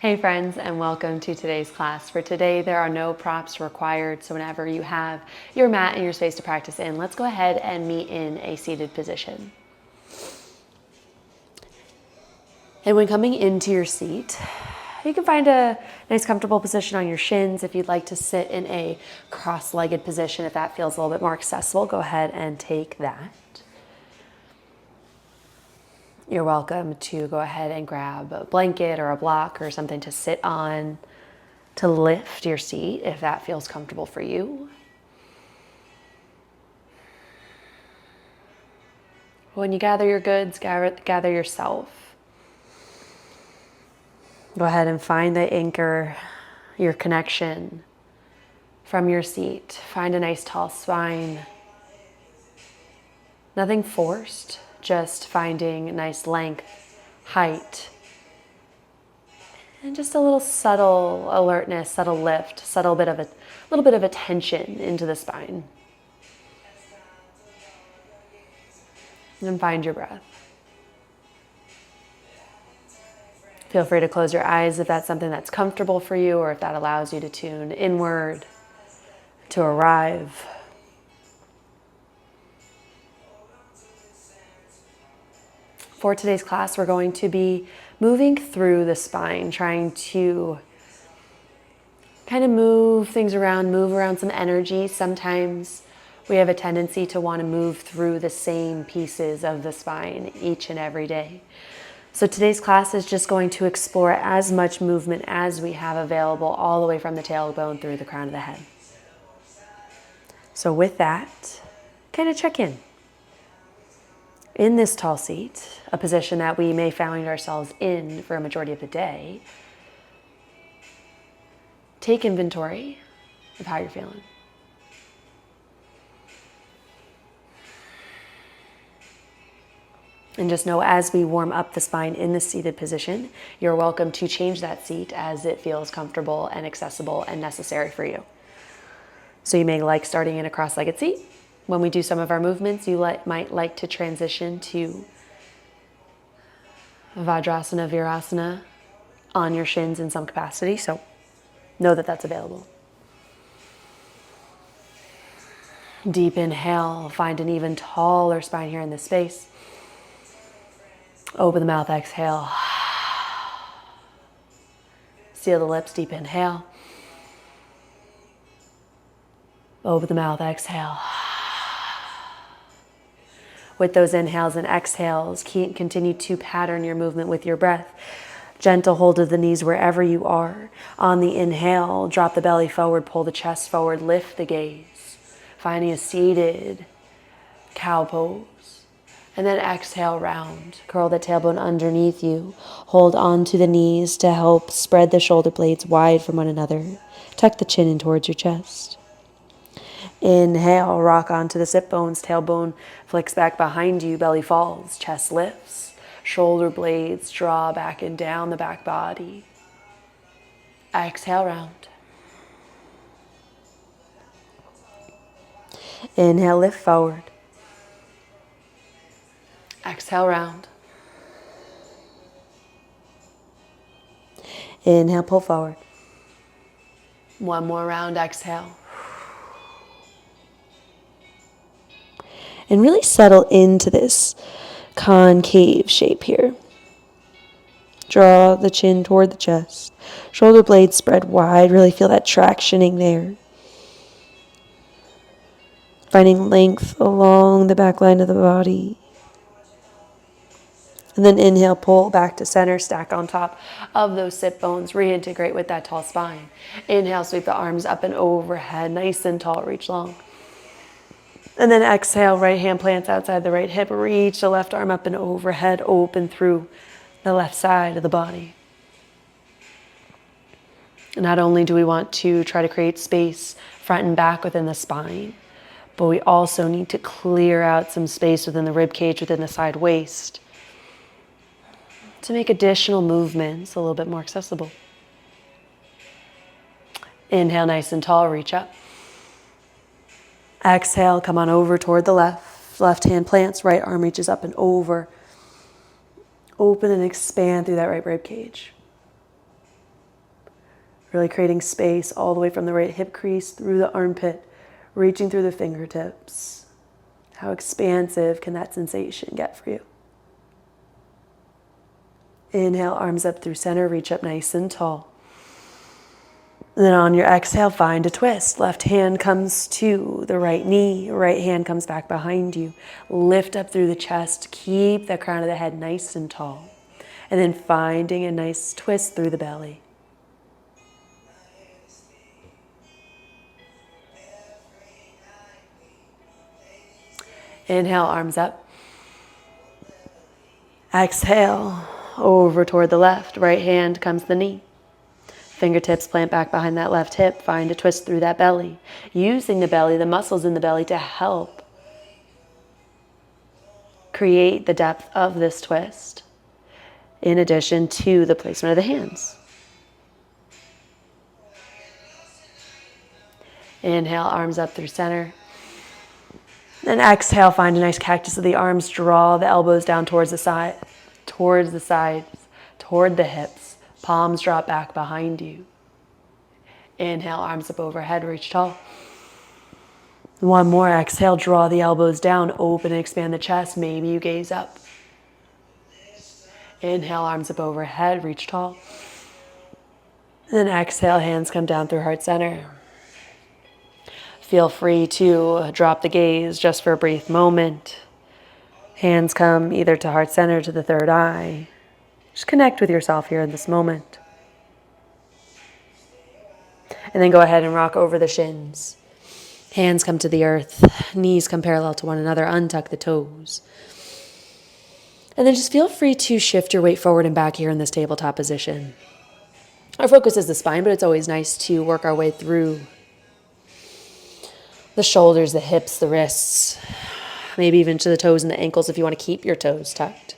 Hey friends, and welcome to today's class. For today, there are no props required, so whenever you have your mat and your space to practice in, let's go ahead and meet in a seated position. And when coming into your seat, you can find a nice comfortable position on your shins. If you'd like to sit in a cross-legged position, if that feels a little bit more accessible, go ahead and take that. You're welcome to go ahead and grab a blanket or a block or something to sit on to lift your seat if that feels comfortable for you. When you gather your goods, gather yourself. Go ahead and find the anchor, your connection from your seat. Find a nice tall spine. Nothing forced, just finding nice length, height, and just a little subtle alertness, subtle lift, little bit of a tension into the spine. And find your breath. Feel free to close your eyes if that's something that's comfortable for you, or if that allows you to tune inward, to arrive. For today's class, we're going to be moving through the spine, trying to kind of move things around, move around some energy. Sometimes we have a tendency to want to move through the same pieces of the spine each and every day. So today's class is just going to explore as much movement as we have available, all the way from the tailbone through the crown of the head. So with that, kind of check in. In this tall seat, a position that we may find ourselves in for a majority of the day, take inventory of how you're feeling. And just know, as we warm up the spine in the seated position, you're welcome to change that seat as it feels comfortable and accessible and necessary for you. So you may like starting in a cross-legged seat. When we do some of our movements, you might like to transition to Vajrasana, Virasana on your shins in some capacity. So know that that's available. Deep inhale, find an even taller spine here in this space. Open the mouth, exhale. Seal the lips, deep inhale. Open the mouth, exhale. With those inhales and exhales, continue to pattern your movement with your breath. Gentle hold of the knees wherever you are. On the inhale, drop the belly forward, pull the chest forward, lift the gaze. Finding a seated cow pose. And then exhale, round. Curl the tailbone underneath you. Hold on to the knees to help spread the shoulder blades wide from one another. Tuck the chin in towards your chest. Inhale, rock onto the sit bones. Tailbone flicks back behind you. Belly falls. Chest lifts. Shoulder blades draw back and down the back body. Exhale, round. Inhale, lift forward. Exhale, round. Inhale, pull forward. One more round, exhale. And really settle into this concave shape here. Draw the chin toward the chest. Shoulder blades spread wide. Really feel that tractioning there. Finding length along the back line of the body. And then inhale, pull back to center, stack on top of those sit bones, reintegrate with that tall spine. Inhale, sweep the arms up and overhead, nice and tall, reach long. And then exhale, right hand plants outside the right hip, reach the left arm up and overhead, open through the left side of the body. Not only do we want to try to create space front and back within the spine, but we also need to clear out some space within the rib cage, within the side waist, to make additional movements a little bit more accessible. Inhale, nice and tall, reach up. Exhale, come on over toward the left. Left hand plants, right arm reaches up and over. Open and expand through that right rib cage. Really creating space all the way from the right hip crease through the armpit, reaching through the fingertips. How expansive can that sensation get for you? Inhale, arms up through center, reach up nice and tall. And then on your exhale, find a twist. Left hand comes to the right knee, right hand comes back behind you. Lift up through the chest, keep the crown of the head nice and tall. And then finding a nice twist through the belly. Inhale, arms up. Exhale, over toward the left. Right hand comes to the knee. Fingertips plant back behind that left hip. Find a twist through that belly. Using the belly, the muscles in the belly to help create the depth of this twist, in addition to the placement of the hands. Inhale, arms up through center. Then exhale, find a nice cactus of the arms. Draw the elbows down towards the side, towards the sides, toward the hips. Palms drop back behind you. Inhale, arms up overhead, reach tall. One more, exhale, draw the elbows down, open and expand the chest. Maybe you gaze up. Inhale, arms up overhead, reach tall. Then exhale, hands come down through heart center. Feel free to drop the gaze just for a brief moment. Hands come either to heart center, to the third eye. Just connect with yourself here in this moment. And then go ahead and rock over the shins. Hands come to the earth, knees come parallel to one another, untuck the toes. And then just feel free to shift your weight forward and back here in this tabletop position. Our focus is the spine, but it's always nice to work our way through the shoulders, the hips, the wrists, maybe even to the toes and the ankles if you want to keep your toes tucked.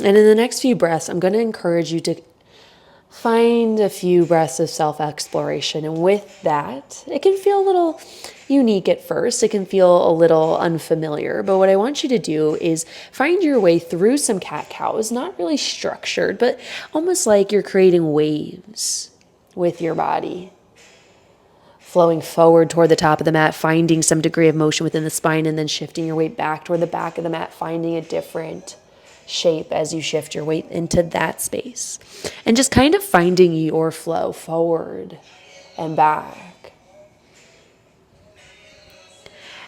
And in the next few breaths, I'm going to encourage you to find a few breaths of self-exploration. And with that, it can feel a little unique at first. It can feel a little unfamiliar. But what I want you to do is find your way through some cat-cows, not really structured, but almost like you're creating waves with your body. Flowing forward toward the top of the mat, finding some degree of motion within the spine, and then shifting your weight back toward the back of the mat, finding a different shape as you shift your weight into that space. And just kind of finding your flow forward and back.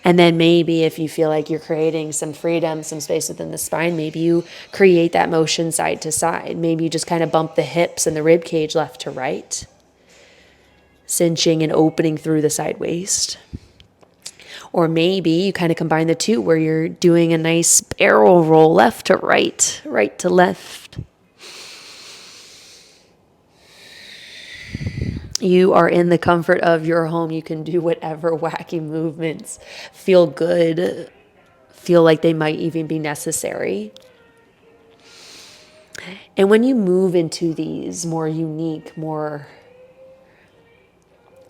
And then maybe if you feel like you're creating some freedom, some space within the spine, maybe you create that motion side to side. Maybe you just kind of bump the hips and the rib cage left to right, cinching and opening through the side waist. Or maybe you kind of combine the two where you're doing a nice barrel roll left to right, right to left. You are in the comfort of your home. You can do whatever wacky movements feel good, feel like they might even be necessary. And when you move into these more unique, more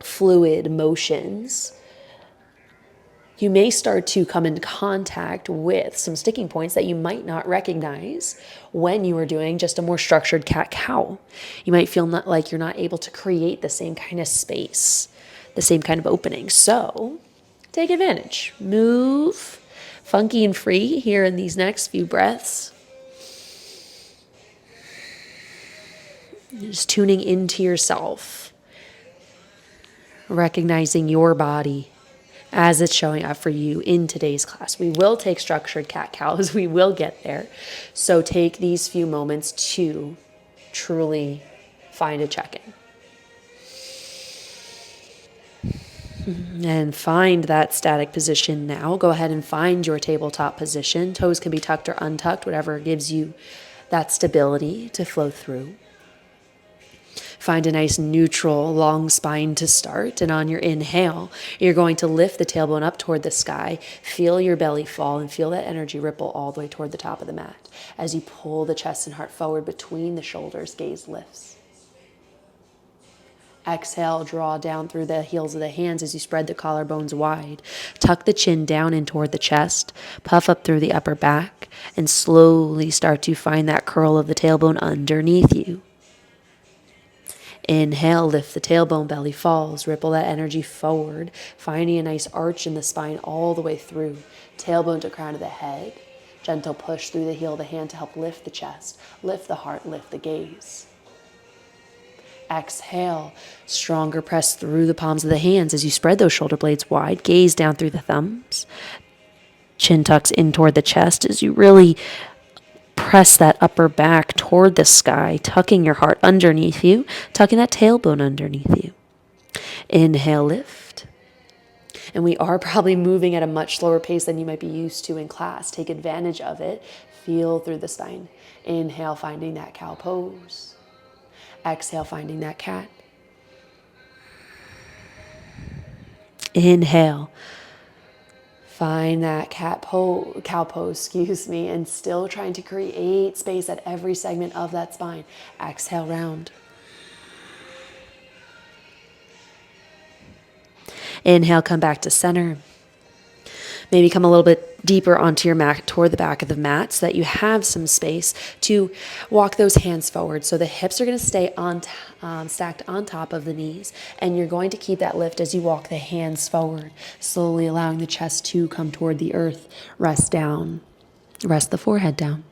fluid motions, you may start to come into contact with some sticking points that you might not recognize when you are doing just a more structured cat-cow. You might feel not like you're not able to create the same kind of space, the same kind of opening. So take advantage. Move funky and free here in these next few breaths. Just tuning into yourself, recognizing your body as it's showing up for you in today's class. We will take structured cat-cows. We will get there. So take these few moments to truly find a check-in. And find that static position now. Go ahead and find your tabletop position. Toes can be tucked or untucked, whatever gives you that stability to flow through. Find a nice neutral long spine to start. And on your inhale, you're going to lift the tailbone up toward the sky. Feel your belly fall and feel that energy ripple all the way toward the top of the mat. As you pull the chest and heart forward between the shoulders, gaze lifts. Exhale, draw down through the heels of the hands as you spread the collarbones wide. Tuck the chin down in toward the chest. Puff up through the upper back and slowly start to find that curl of the tailbone underneath you. Inhale, lift the tailbone, belly falls. Ripple that energy forward, finding a nice arch in the spine all the way through. Tailbone to crown of the head. Gentle push through the heel of the hand to help lift the chest, lift the heart, lift the gaze. Exhale, stronger press through the palms of the hands as you spread those shoulder blades wide. Gaze down through the thumbs. Chin tucks in toward the chest as you really press that upper back toward the sky, tucking your heart underneath you, tucking that tailbone underneath you. Inhale, lift. And we are probably moving at a much slower pace than you might be used to in class. Take advantage of it. Feel through the spine. Inhale, finding that cow pose. Exhale, finding that cat. Inhale. Find that cow pose, and still trying to create space at every segment of that spine. Exhale, round. Inhale, come back to center. Maybe come a little bit deeper onto your mat, toward the back of the mat, so that you have some space to walk those hands forward. So the hips are going to stay stacked on top of the knees, and you're going to keep that lift as you walk the hands forward, slowly allowing the chest to come toward the earth. Rest down. Rest the forehead down.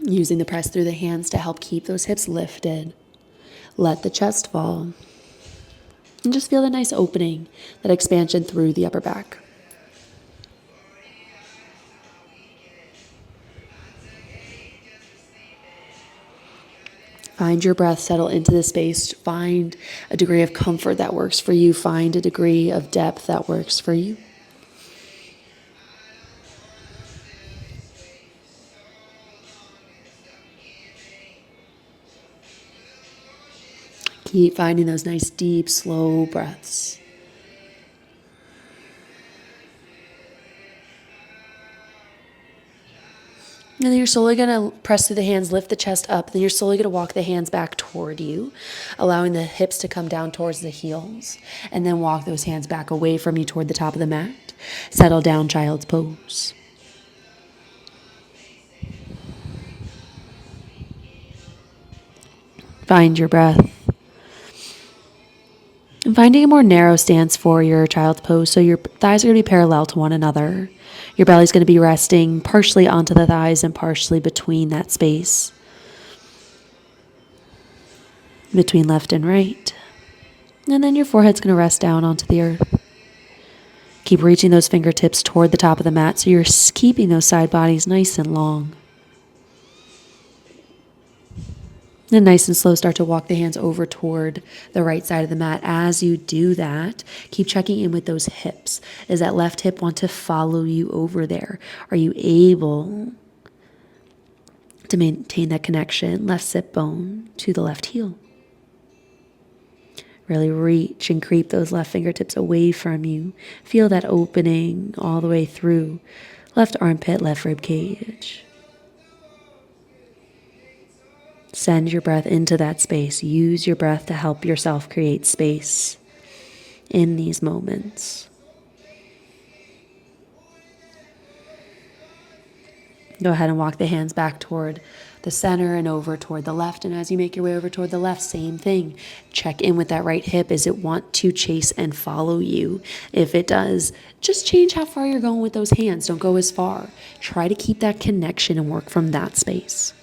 Using the press through the hands to help keep those hips lifted. Let the chest fall. And just feel the nice opening, that expansion through the upper back. Find your breath, settle into the space. Find a degree of comfort that works for you. Find a degree of depth that works for you. Keep finding those nice, deep, slow breaths. And then you're slowly going to press through the hands, lift the chest up. Then you're slowly going to walk the hands back toward you, allowing the hips to come down towards the heels. And then walk those hands back away from you toward the top of the mat. Settle down, child's pose. Find your breath. And finding a more narrow stance for your child's pose, so your thighs are going to be parallel to one another. Your belly's going to be resting partially onto the thighs and partially between that space, between left and right. And then your forehead's going to rest down onto the earth. Keep reaching those fingertips toward the top of the mat, so you're keeping those side bodies nice and long. Then nice and slow, start to walk the hands over toward the right side of the mat. As you do that, keep checking in with those hips. Does that left hip want to follow you over there? Are you able to maintain that connection, left sit bone to the left heel? Really reach and creep those left fingertips away from you. Feel that opening all the way through. Left armpit, left rib cage. Send your breath into that space. Use your breath to help yourself create space in these moments. Go ahead and walk the hands back toward the center and over toward the left. And as you make your way over toward the left, same thing. Check in with that right hip. Does it want to chase and follow you? If it does, just change how far you're going with those hands. Don't go as far. Try to keep that connection and work from that space.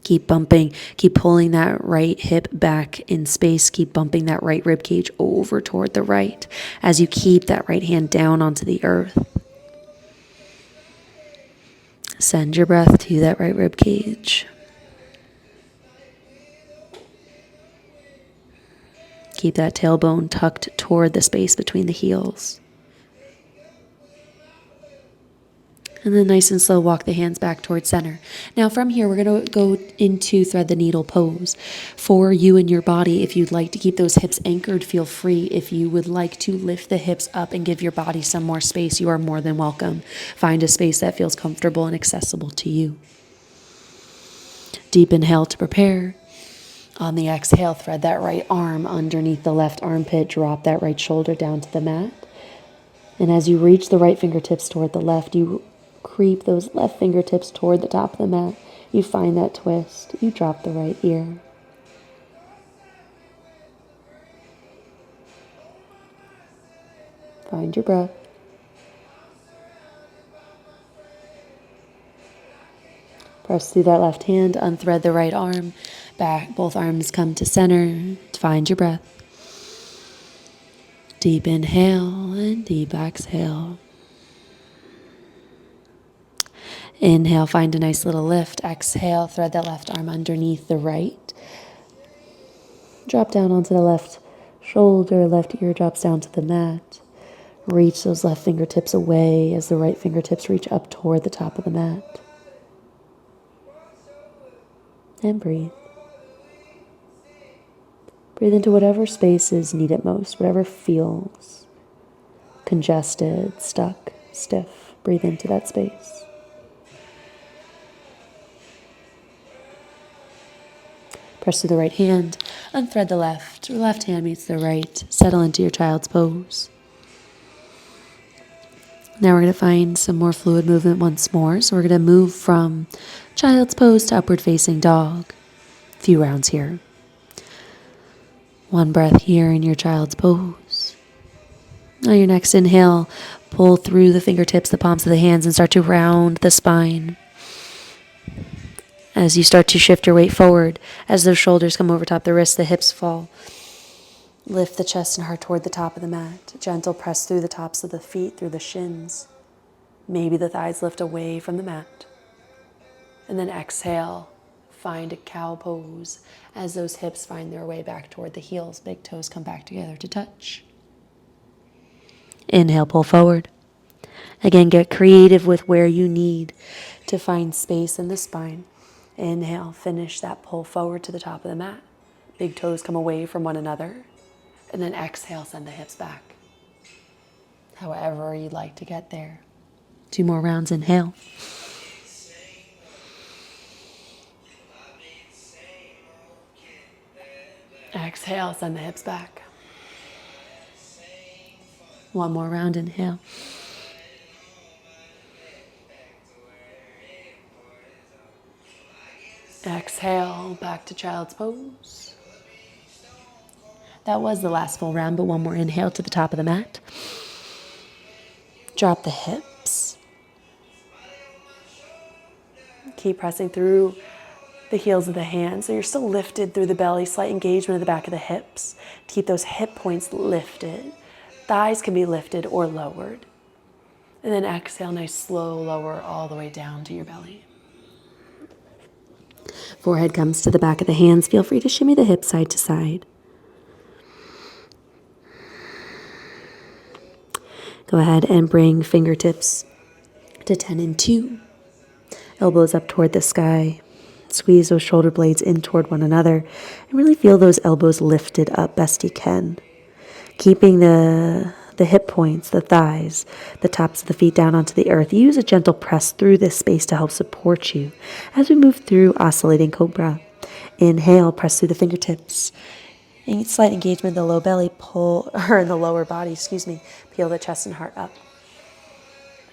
Keep bumping, keep pulling that right hip back in space. Keep bumping that right rib cage over toward the right as you keep that right hand down onto the earth. Send your breath to that right rib cage. Keep that tailbone tucked toward the space between the heels. And then nice and slow, walk the hands back towards center. Now from here, we're going to go into thread the needle pose. For you and your body, if you'd like to keep those hips anchored, feel free. If you would like to lift the hips up and give your body some more space, you are more than welcome. Find a space that feels comfortable and accessible to you. Deep inhale to prepare. On the exhale, thread that right arm underneath the left armpit. Drop that right shoulder down to the mat. And as you reach the right fingertips toward the left, you creep those left fingertips toward the top of the mat. You find that twist. You drop the right ear. Find your breath. Press through that left hand, unthread the right arm. Back, both arms come to center. Find your breath. Deep inhale and deep exhale. Inhale, find a nice little lift. Exhale, thread that left arm underneath the right. Drop down onto the left shoulder, left ear drops down to the mat. Reach those left fingertips away as the right fingertips reach up toward the top of the mat. And breathe. Breathe into whatever spaces need it most, whatever feels congested, stuck, stiff. Breathe into that space. Press through the right hand, unthread the left. Your left hand meets the right. Settle into your child's pose. Now we're going to find some more fluid movement once more. So we're going to move from child's pose to upward facing dog. A few rounds here. One breath here in your child's pose. On your next inhale, pull through the fingertips, the palms of the hands, and start to round the spine. As you start to shift your weight forward, as those shoulders come over top the wrists, the hips fall. Lift the chest and heart toward the top of the mat. Gentle press through the tops of the feet, through the shins. Maybe the thighs lift away from the mat. And then exhale, find a cow pose as those hips find their way back toward the heels. Big toes come back together to touch. Inhale, pull forward. Again, get creative with where you need to find space in the spine. Inhale, finish that pull forward to the top of the mat. Big toes come away from one another. And then exhale, send the hips back. However you'd like to get there. 2 more rounds, inhale. Exhale, send the hips back. 1 more round, inhale. Exhale, back to child's pose. That was the last full round, but 1 more inhale to the top of the mat. Drop the hips. Keep pressing through the heels of the hands. So you're still lifted through the belly, slight engagement of the back of the hips. To keep those hip points lifted. Thighs can be lifted or lowered. And then exhale, nice slow lower all the way down to your belly. Forehead comes to the back of the hands. Feel free to shimmy the hips side to side. Go ahead and bring fingertips to 10 and 2. Elbows up toward the sky. Squeeze those shoulder blades in toward one another. And really feel those elbows lifted up best you can. Keeping the hip points, the thighs, the tops of the feet down onto the earth. Use a gentle press through this space to help support you as we move through oscillating cobra. Inhale, press through the fingertips. And slight engagement in the low belly, in the lower body, Peel the chest and heart up.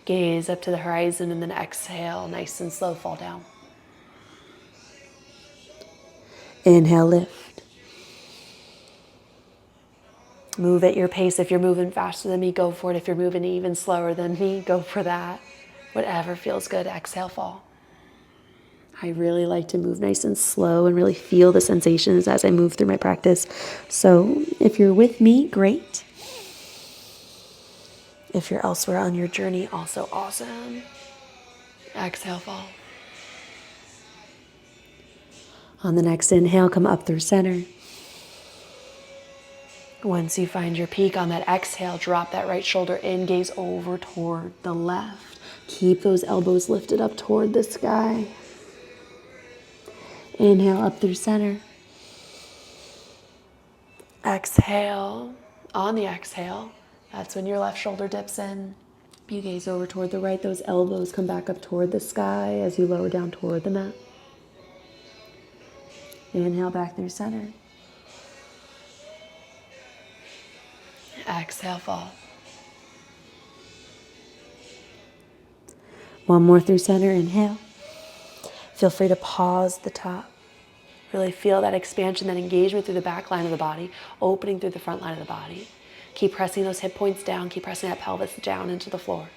Gaze up to the horizon and then exhale, nice and slow, fall down. Inhale, lift. Move at your pace. If you're moving faster than me, go for it. If you're moving even slower than me, go for that. Whatever feels good, exhale, fall. I really like to move nice and slow and really feel the sensations as I move through my practice. So if you're with me, great. If you're elsewhere on your journey, also awesome. Exhale, fall. On the next inhale, come up through center. Once you find your peak on that exhale, drop that right shoulder in, gaze over toward the left. Keep those elbows lifted up toward the sky. Inhale up through center. Exhale. On the exhale, that's when your left shoulder dips in. You gaze over toward the right. Those elbows come back up toward the sky as you lower down toward the mat. Inhale back through center. Exhale, fall. One more through center, inhale. Feel free to pause the top. Really feel that expansion, that engagement through the back line of the body, opening through the front line of the body. Keep pressing those hip points down, keep pressing that pelvis down into the floor.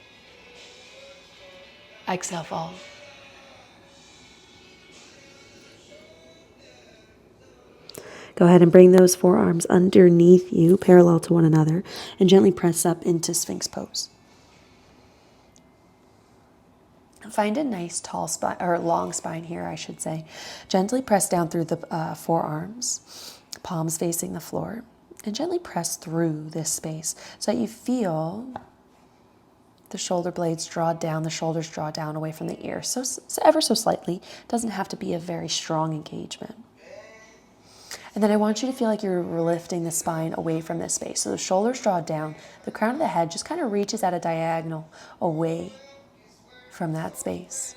Exhale, fall. Go ahead and bring those forearms underneath you, parallel to one another, and gently press up into Sphinx pose. Find a nice tall spine, or long spine here, I should say. Gently press down through the forearms, palms facing the floor, and gently press through this space so that you feel the shoulder blades draw down, the shoulders draw down away from the ear. So ever so slightly. It doesn't have to be a very strong engagement. And then I want you to feel like you're lifting the spine away from this space. So the shoulders draw down, the crown of the head just kind of reaches at a diagonal away from that space.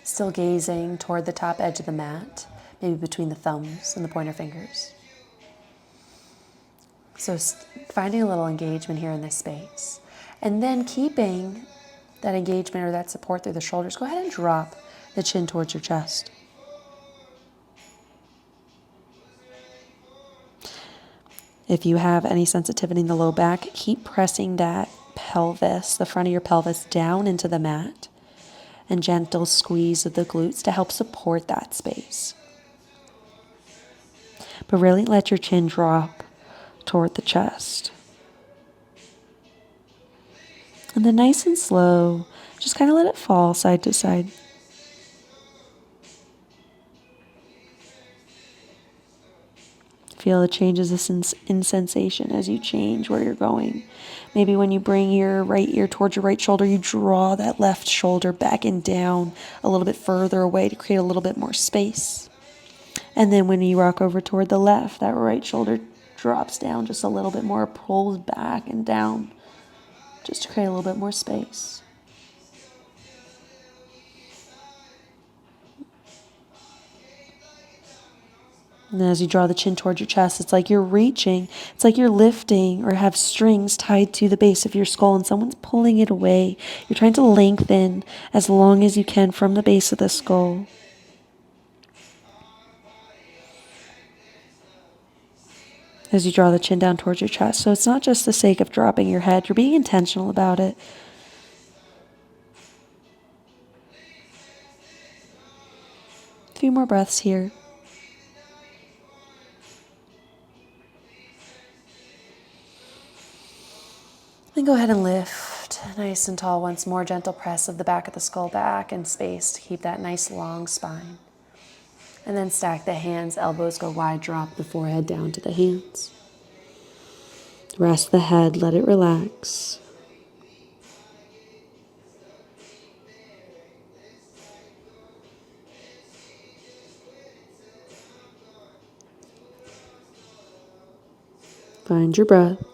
Still gazing toward the top edge of the mat, maybe between the thumbs and the pointer fingers. So finding a little engagement here in this space. And then keeping that engagement or that support through the shoulders, go ahead and drop the chin towards your chest. If you have any sensitivity in the low back, keep pressing that pelvis, the front of your pelvis, down into the mat, and gentle squeeze of the glutes to help support that space. But really let your chin drop toward the chest. And then nice and slow, just kind of let it fall side to side. Feel the changes in sensation as you change where you're going. Maybe when you bring your right ear towards your right shoulder, you draw that left shoulder back and down a little bit further away to create a little bit more space. And then when you rock over toward the left, that right shoulder drops down just a little bit more, pulls back and down, just to create a little bit more space. And as you draw the chin towards your chest, it's like you're reaching, it's like you're lifting or have strings tied to the base of your skull and someone's pulling it away. You're trying to lengthen as long as you can from the base of the skull. As you draw the chin down towards your chest. So it's not just the sake of dropping your head, you're being intentional about it. A few more breaths here. Then go ahead and lift nice and tall once more. Gentle press of the back of the skull back and space to keep that nice long spine. And then stack the hands, elbows go wide, drop the forehead down to the hands. Rest the head, let it relax. Find your breath.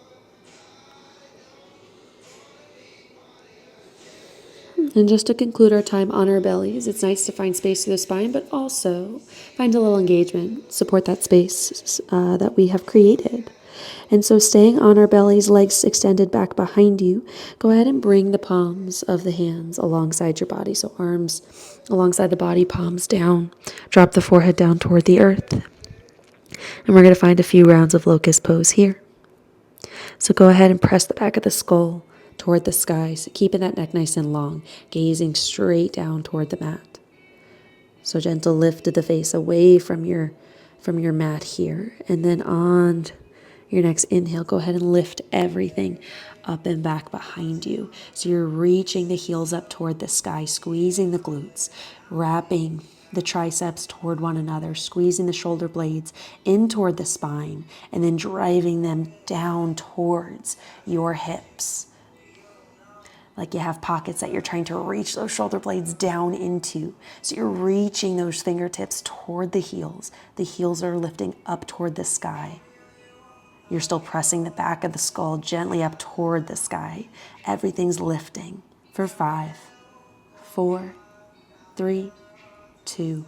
And just to conclude our time on our bellies, it's nice to find space through the spine, but also find a little engagement, support that space that we have created. And so staying on our bellies, legs extended back behind you, go ahead and bring the palms of the hands alongside your body. So arms alongside the body, palms down. Drop the forehead down toward the earth. And we're going to find a few rounds of locust pose here. So go ahead and press the back of the skull toward the skies, keeping that neck nice and long, gazing straight down toward the mat. So gentle lift of the face away from your mat here. And then on your next inhale, go ahead and lift everything up and back behind you. So you're reaching the heels up toward the sky, squeezing the glutes, wrapping the triceps toward one another, squeezing the shoulder blades in toward the spine, and then driving them down towards your hips. like you have pockets that you're trying to reach those shoulder blades down into. So you're reaching those fingertips toward the heels. The heels are lifting up toward the sky. You're still pressing the back of the skull gently up toward the sky. Everything's lifting for 5, 4, 3, 2,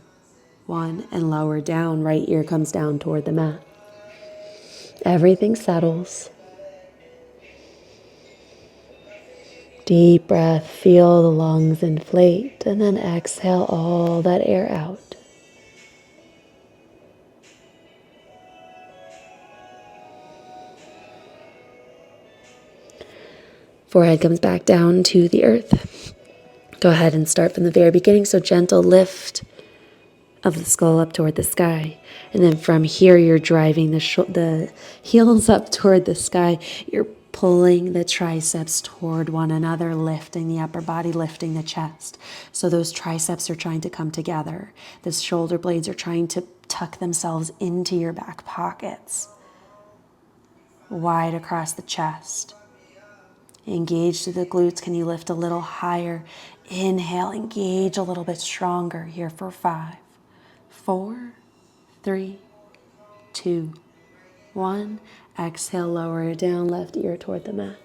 1, and lower down. Right ear comes down toward the mat. Everything settles. Deep breath, feel the lungs inflate, and then exhale all that air out. Forehead comes back down to the earth. Go ahead and start from the very beginning. So gentle lift of the skull up toward the sky. And then from here, you're driving the heels up toward the sky. You're pulling the triceps toward one another, lifting the upper body, lifting the chest. So those triceps are trying to come together. The shoulder blades are trying to tuck themselves into your back pockets. Wide across the chest. Engage through the glutes. Can you lift a little higher? Inhale, engage a little bit stronger here for 5, 4, 3, 2, 1. Exhale, lower it down, left ear toward the mat.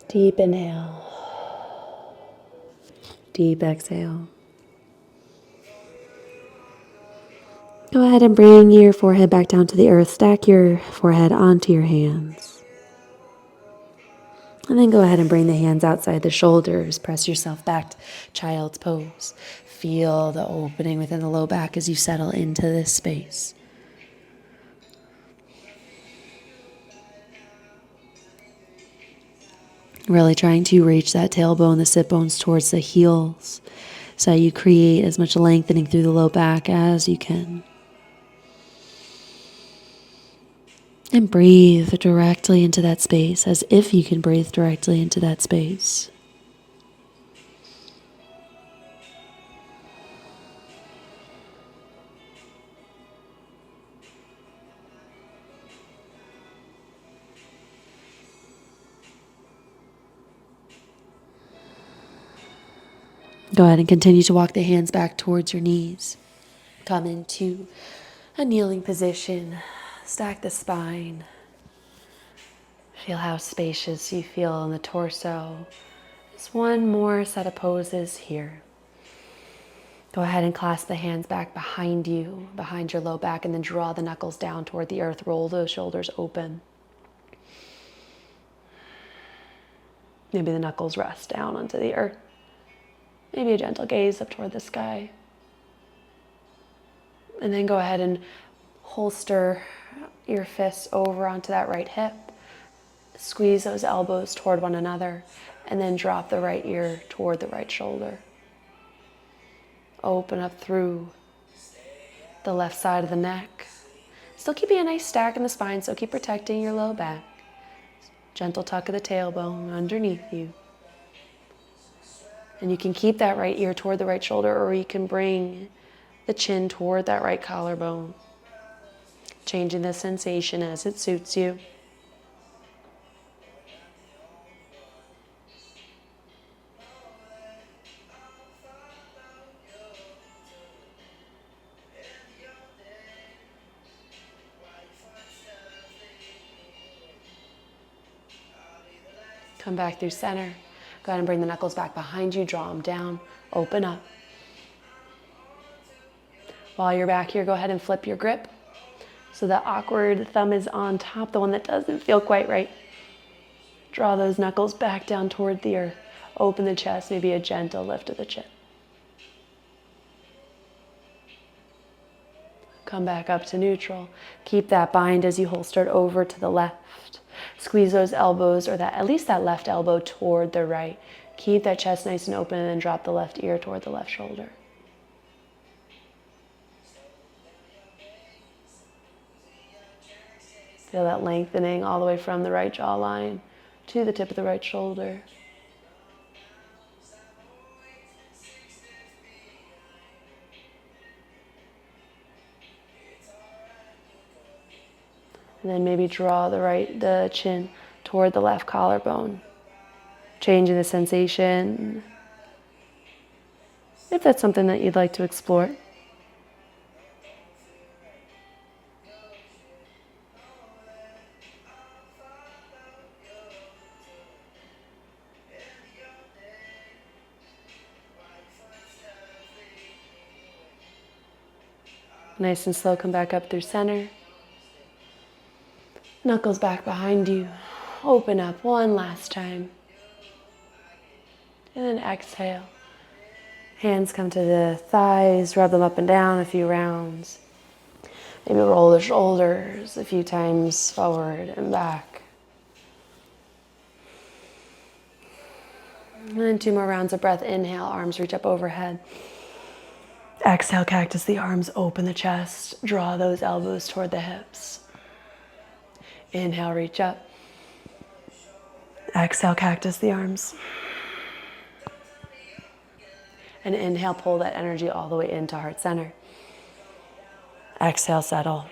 Deep inhale. Deep exhale. Go ahead and bring your forehead back down to the earth. Stack your forehead onto your hands. And then go ahead and bring the hands outside the shoulders. Press yourself back to child's pose. Feel the opening within the low back as you settle into this space. Really trying to reach that tailbone, the sit bones towards the heels, so you create as much lengthening through the low back as you can. And breathe directly into that space, as if you can breathe directly into that space. Go ahead and continue to walk the hands back towards your knees. Come into a kneeling position. Stack the spine. Feel how spacious you feel in the torso. Just one more set of poses here. Go ahead and clasp the hands back behind you, behind your low back, and then draw the knuckles down toward the earth. Roll those shoulders open. Maybe the knuckles rest down onto the earth. Maybe a gentle gaze up toward the sky. And then go ahead and holster your fists over onto that right hip. Squeeze those elbows toward one another. And then drop the right ear toward the right shoulder. Open up through the left side of the neck. Still keeping a nice stack in the spine, so keep protecting your low back. Gentle tuck of the tailbone underneath you. And you can keep that right ear toward the right shoulder, or you can bring the chin toward that right collarbone. Changing the sensation as it suits you. Come back through center. Go ahead and bring the knuckles back behind you. Draw them down. Open up. While you're back here, go ahead and flip your grip. So that awkward thumb is on top, the one that doesn't feel quite right. Draw those knuckles back down toward the earth. Open the chest, maybe a gentle lift of the chin. Come back up to neutral. Keep that bind as you holster it over to the left. Squeeze those elbows, or at least that left elbow toward the right. Keep that chest nice and open, and then drop the left ear toward the left shoulder. Feel that lengthening all the way from the right jawline to the tip of the right shoulder. And then maybe draw the chin toward the left collarbone. changing the sensation, if that's something that you'd like to explore. Nice and slow, come back up through center. Knuckles back behind you. Open up one last time. And then exhale. Hands come to the thighs, rub them up and down a few rounds. Maybe roll the shoulders a few times forward and back. And then 2 more rounds of breath. Inhale, arms reach up overhead. Exhale, cactus the arms, open the chest. Draw those elbows toward the hips. Inhale, reach up. Exhale, cactus the arms. And inhale, pull that energy all the way into heart center. Exhale, settle.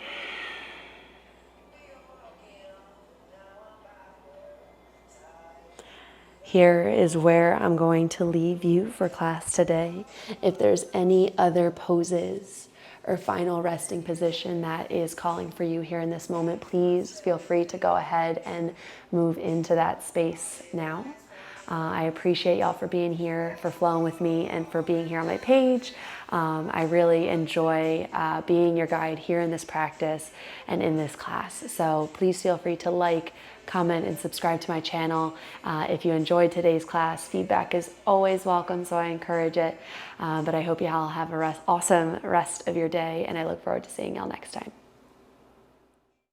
Here is where I'm going to leave you for class today. If there's any other poses or final resting position that is calling for you here in this moment, please feel free to go ahead and move into that space now. I appreciate y'all for being here, for flowing with me, and for being here on my page. I really enjoy being your guide here in this practice and in this class. So please feel free to like, comment, and subscribe to my channel. If you enjoyed today's class, feedback is always welcome, so I encourage it. But I hope y'all have an awesome rest of your day, and I look forward to seeing y'all next time.